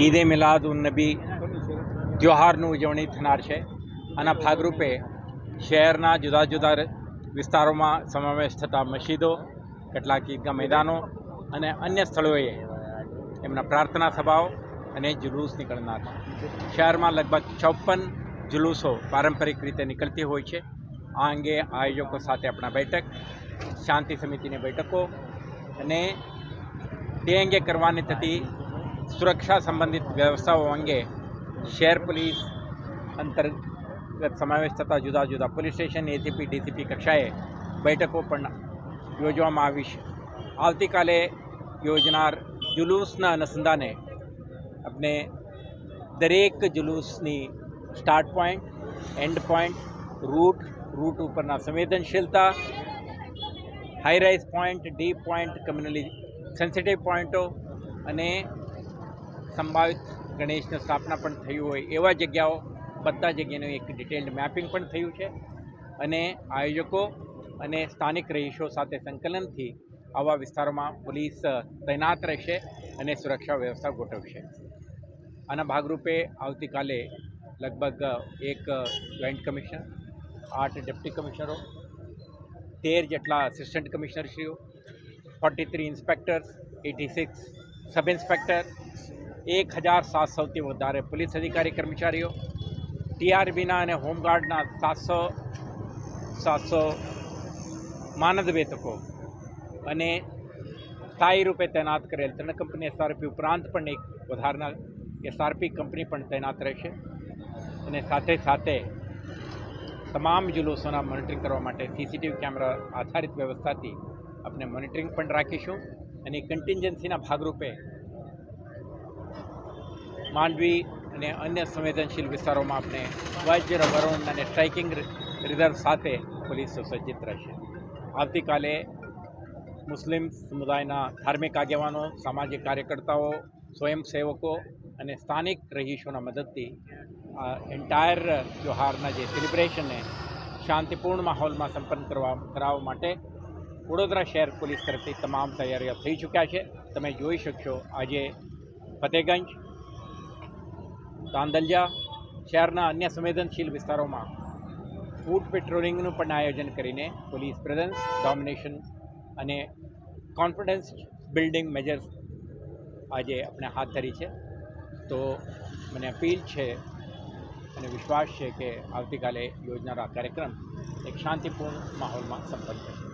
ઈદ એ મિલાદ ઉન નબી ત્યોહારની ઉજવણી થનાર છે. આના ભાગરૂપે શહેરના જુદા જુદા વિસ્તારોમાં સમાવેશ થતા મસ્જિદો, કેટલાક ઈદગાહ મેદાનો અને અન્ય સ્થળોએ એમના પ્રાર્થના સભાઓ અને જુલુસ નીકળનાર છે. શહેરમાં લગભગ 56 જુલુસો પારંપરિક રીતે નીકળતી હોય છે. આ અંગે આયોજકો સાથે આપણા બેઠક, શાંતિ સમિતિની બેઠકો અને તે અંગે કરવાની થતી સુરક્ષા સંબંધિત વ્યવસ્થાઓ અંગે શહેર પોલીસ અંતર્ગત સમાવેશ થતા જુદા જુદા પોલીસ સ્ટેશન, એસીપી, ડીસીપી કક્ષાએ બેઠકો પણ યોજવામાં આવી છે. આવતીકાલે યોજનાર જુલુસના અનુસંધાને આપણે દરેક જુલુસની start point, end point, route ઉપરના સંવેદનશીલતા, highrise point, deep point, communally sensitive પોઈન્ટો અને સંભવિત ગણેશની સ્થાપના પણ થયું હોય એવા જગ્યાઓ, બધા જગ્યાનું એક ડિટેલ્ડ મેપિંગ પણ થયું છે અને આયોજકો અને સ્થાનિક રહીશો સાથે સંકલનથી આવા વિસ્તારોમાં પોલીસ તૈનાત રહેશે અને સુરક્ષા વ્યવસ્થા ગોઠવશે. આના ભાગરૂપે આવતીકાલે લગભગ એક જોઈન્ટ કમિશનર, 8 ડેપ્ટી કમિશનરો, 13 જેટલા આસિસ્ટન્ટ કમિશનરશ્રીઓ, 43 ઇન્સ્પેક્ટર્સ, 86 સબ ઇન્સ્પેક્ટર, 1700થી વધારે પોલીસ અધિકારી કર્મચારીઓ, ટીઆરબીના અને હોમગાર્ડના 700 માનદ વેતકો અને સ્થાયી રૂપે તૈનાત કરેલ 3 કંપની એસઆરપી ઉપરાંત પણ એક વધારના એસઆરપી કંપની પણ તૈનાત રહેશે અને સાથે સાથે તમામ જુલુસોના મોનિટરિંગ કરવા માટે સીસીટીવી કેમેરા આધારિત વ્યવસ્થાથી આપણે મોનિટરિંગ પણ રાખીશું અને કન્ટિન્જન્સીના ભાગરૂપે માંડવી અને અન્ય સંવેદનશીલ વિસ્તારોમાં આપણે વજ્ર, વરુણ અને સ્ટ્રાઇકિંગ રિઝર્વ સાથે પોલીસ સુસજ્જિત રહેશે. આવતીકાલે મુસ્લિમ સમુદાયના ધાર્મિક આગેવાનો, સામાજિક કાર્યકર્તાઓ, સ્વયંસેવકો અને સ્થાનિક રહીશોના મદદથી આ એન્ટાયર ત્યોહારના જે સેલિબ્રેશનને શાંતિપૂર્ણ માહોલમાં સંપન્ન કરાવવા માટે વડોદરા શહેર પોલીસ તરફથી તમામ તૈયારીઓ થઈ ચૂક્યા છે. તમે જોઈ શકશો આજે ફતેગંજ, તાંદલજા શહેરના અન્ય સંવેદનશીલ વિસ્તારોમાં ફૂડ પેટ્રોલિંગનું પણ આયોજન કરીને પોલીસ પ્રેઝન્સ, ડોમિનેશન અને કોન્ફિડન્સ બિલ્ડિંગ મેજર્સ આજે આપણે હાથ ધરી છે. તો મને અપીલ છે અને વિશ્વાસ છે કે આવતીકાલે યોજનારા કાર્યક્રમ એક શાંતિપૂર્ણ માહોલમાં સંપન્ન થશે.